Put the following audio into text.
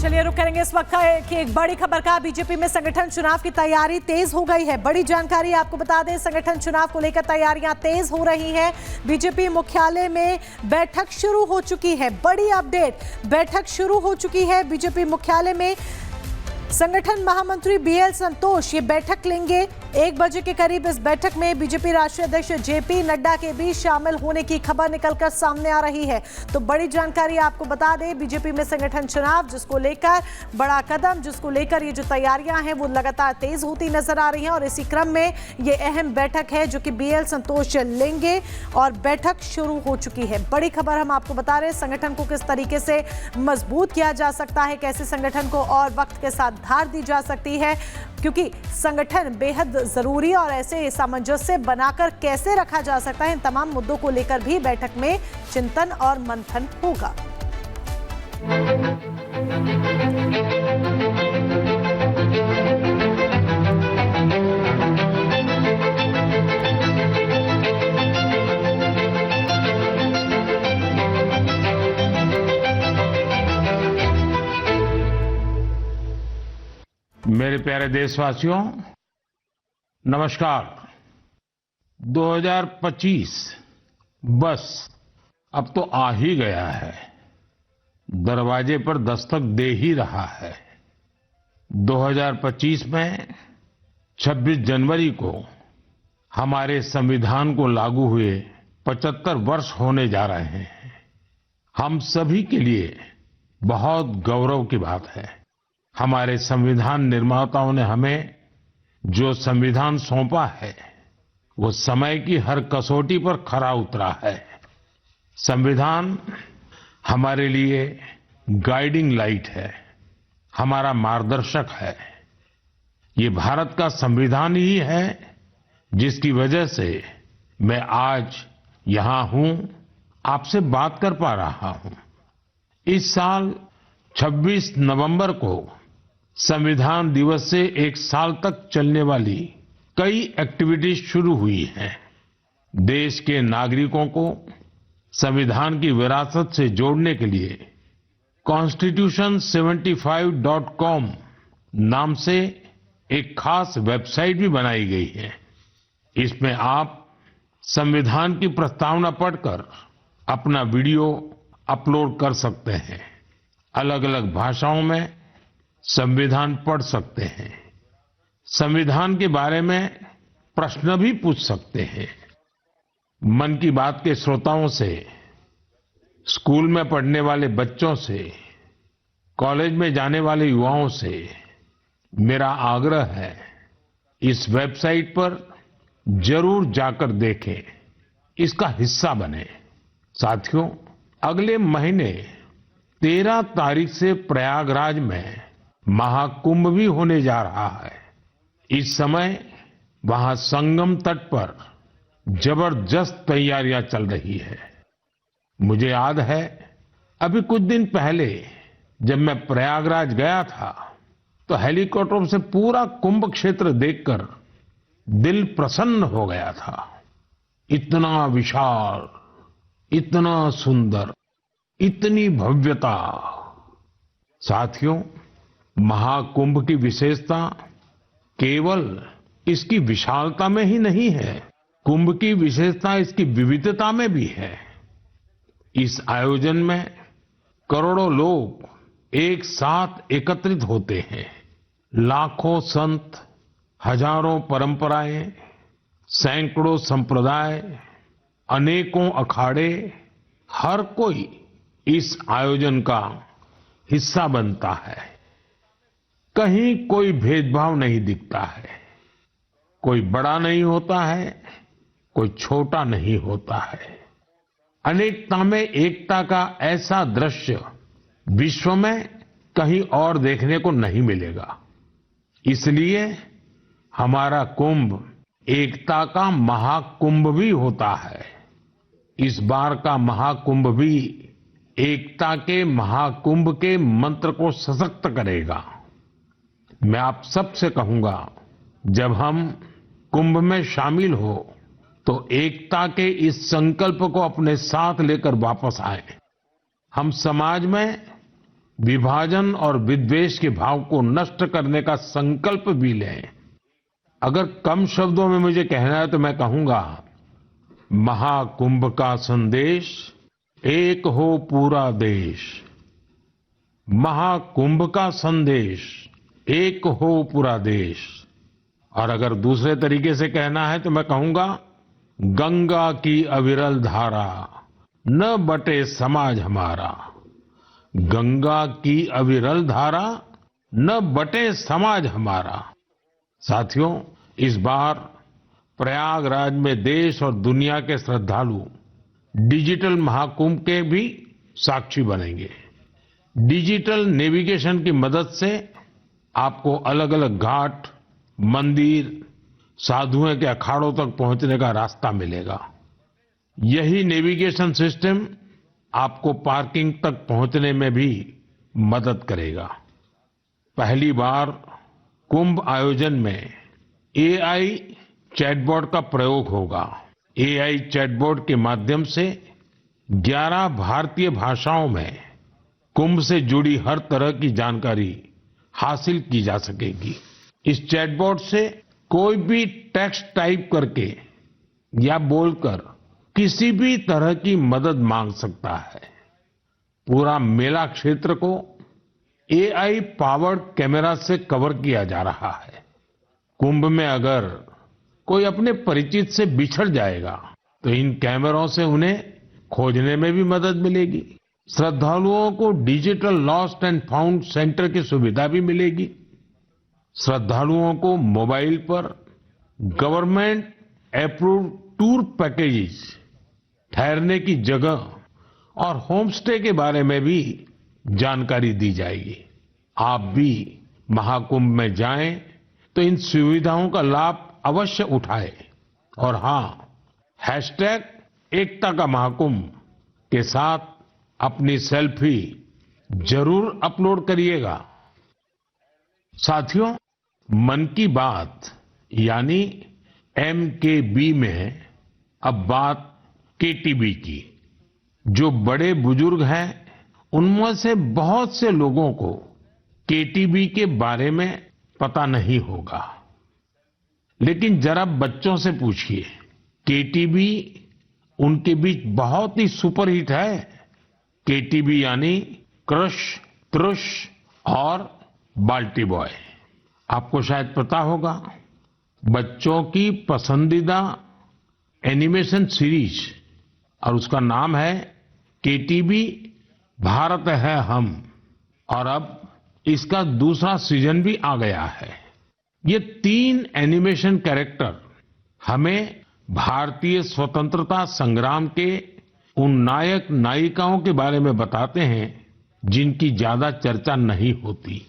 चलिए रुक करेंगे इस वक्त की एक बड़ी खबर का। बीजेपी में संगठन चुनाव की तैयारी तेज हो गई है। बड़ी जानकारी आपको बता दें, संगठन चुनाव को लेकर तैयारियां तेज हो रही हैं। बीजेपी मुख्यालय में बैठक शुरू हो चुकी है। बड़ी अपडेट, बैठक शुरू हो चुकी है बीजेपी मुख्यालय में। संगठन महामंत्री बीएल संतोष ये बैठक लेंगे 1 बजे के करीब। इस बैठक में बीजेपी राष्ट्रीय अध्यक्ष जेपी नड्डा के भी शामिल होने की खबर निकलकर सामने आ रही है। तो बड़ी जानकारी आपको बता दें, बीजेपी में संगठन चुनाव जिसको लेकर बड़ा कदम, जिसको लेकर ये जो तैयारियां हैं वो लगातार तेज होती नजर आ रही हैं। और इसी क्रम में ये अहम बैठक है जो कि बीएल संतोष लेंगे और बैठक शुरू हो चुकी है। बड़ी खबर हम आपको बता रहे हैं, संगठन को किस तरीके से मजबूत किया जा सकता है, कैसे संगठन को और वक्त के साथ धार दी जा सकती है, क्योंकि संगठन बेहद जरूरी और ऐसे सामंजस्य बनाकर कैसे रखा जा सकता है, इन तमाम मुद्दों को लेकर भी बैठक में चिंतन और मंथन होगा। मेरे प्यारे देशवासियों, नमस्कार। 2025 बस अब तो आ ही गया है, दरवाजे पर दस्तक दे ही रहा है। 2025 में 26 जनवरी को हमारे संविधान को लागू हुए 75 वर्ष होने जा रहे हैं। हम सभी के लिए बहुत गौरव की बात है। हमारे संविधान निर्माताओं ने हमें जो संविधान सौंपा है वो समय की हर कसौटी पर खरा उतरा है। संविधान हमारे लिए गाइडिंग लाइट है, हमारा मार्गदर्शक है। ये भारत का संविधान ही है जिसकी वजह से मैं आज यहां हूं, आपसे बात कर पा रहा हूं। इस साल 26 नवंबर को संविधान दिवस से 1 साल तक चलने वाली कई एक्टिविटीज शुरू हुई हैं। देश के नागरिकों को संविधान की विरासत से जोड़ने के लिए constitution75.com नाम से एक खास वेबसाइट भी बनाई गई है। इसमें आप संविधान की प्रस्तावना पढ़कर अपना वीडियो अपलोड कर सकते हैं। अलग अलग भाषाओं में संविधान पढ़ सकते हैं। संविधान के बारे में प्रश्न भी पूछ सकते हैं। मन की बात के श्रोताओं से, स्कूल में पढ़ने वाले बच्चों से, कॉलेज में जाने वाले युवाओं से मेरा आग्रह है, इस वेबसाइट पर जरूर जाकर देखें, इसका हिस्सा बने। साथियों, अगले महीने 13 तारीख से प्रयागराज में महाकुंभ भी होने जा रहा है। इस समय वहां संगम तट पर जबरदस्त तैयारियां चल रही है। मुझे याद है, अभी कुछ दिन पहले जब मैं प्रयागराज गया था तो हेलीकॉप्टर से पूरा कुंभ क्षेत्र देखकर दिल प्रसन्न हो गया था। इतना विशाल, इतना सुंदर, इतनी भव्यता। साथियों, महाकुंभ की विशेषता केवल इसकी विशालता में ही नहीं है, कुंभ की विशेषता इसकी विविधता में भी है। इस आयोजन में करोड़ों लोग एक साथ एकत्रित होते हैं। लाखों संत, हजारों परंपराएं, सैकड़ों संप्रदाय, अनेकों अखाड़े, हर कोई इस आयोजन का हिस्सा बनता है। कहीं कोई भेदभाव नहीं दिखता है। कोई बड़ा नहीं होता है, कोई छोटा नहीं होता है। अनेकता में एकता का ऐसा दृश्य विश्व में कहीं और देखने को नहीं मिलेगा। इसलिए हमारा कुंभ एकता का महाकुंभ भी होता है। इस बार का महाकुंभ भी एकता के महाकुंभ के मंत्र को सशक्त करेगा। मैं आप सबसे कहूंगा, जब हम कुंभ में शामिल हो तो एकता के इस संकल्प को अपने साथ लेकर वापस आए। हम समाज में विभाजन और विद्वेष के भाव को नष्ट करने का संकल्प भी लें। अगर कम शब्दों में मुझे कहना है तो मैं कहूंगा, महाकुंभ का संदेश, एक हो पूरा देश। महाकुंभ का संदेश, एक हो पूरा देश। और अगर दूसरे तरीके से कहना है तो मैं कहूंगा, गंगा की अविरल धारा, न बटे समाज हमारा। गंगा की अविरल धारा, न बटे समाज हमारा। साथियों, इस बार प्रयागराज में देश और दुनिया के श्रद्धालु डिजिटल महाकुंभ के भी साक्षी बनेंगे। डिजिटल नेविगेशन की मदद से आपको अलग अलग घाट, मंदिर, साधुओं के अखाड़ों तक पहुंचने का रास्ता मिलेगा। यही नेविगेशन सिस्टम आपको पार्किंग तक पहुंचने में भी मदद करेगा। पहली बार कुंभ आयोजन में एआई चैटबॉट का प्रयोग होगा। एआई चैटबॉट के माध्यम से 11 भारतीय भाषाओं में कुंभ से जुड़ी हर तरह की जानकारी हासिल की जा सकेगी। इस चैटबॉट से कोई भी टेक्स्ट टाइप करके या बोलकर किसी भी तरह की मदद मांग सकता है। पूरा मेला क्षेत्र को एआई पावर्ड कैमरा से कवर किया जा रहा है। कुंभ में अगर कोई अपने परिचित से बिछड़ जाएगा तो इन कैमरों से उन्हें खोजने में भी मदद मिलेगी। श्रद्धालुओं को digital lost and found centre की सुविधा भी मिलेगी। श्रद्धालुओं को मोबाइल पर गवर्नमेंट अप्रूव्ड टूर पैकेजेस, ठहरने की जगह और होम स्टे के बारे में भी जानकारी दी जाएगी। आप भी महाकुंभ में जाएं तो इन सुविधाओं का लाभ अवश्य उठाएं। और हाँ, हैशटैग एकता का महाकुंभ के साथ अपनी सेल्फी जरूर अपलोड करिएगा। साथियों, मन की बात यानी MKB में अब बात KTB की। जो बड़े बुजुर्ग हैं, उनमें से बहुत से लोगों को KTB के बारे में पता नहीं होगा। लेकिन जरा बच्चों से पूछिए, KTB उनके बीच बहुत ही सुपरहिट है। KTB यानी क्रश, त्रुश और बाल्टी बॉय। आपको शायद पता होगा, बच्चों की पसंदीदा एनिमेशन सीरीज और उसका नाम है KTB भारत है हम। और अब इसका दूसरा सीजन भी आ गया है। ये 3 एनिमेशन कैरेक्टर हमें भारतीय स्वतंत्रता संग्राम के उन नायक नायिकाओं के बारे में बताते हैं जिनकी ज्यादा चर्चा नहीं होती।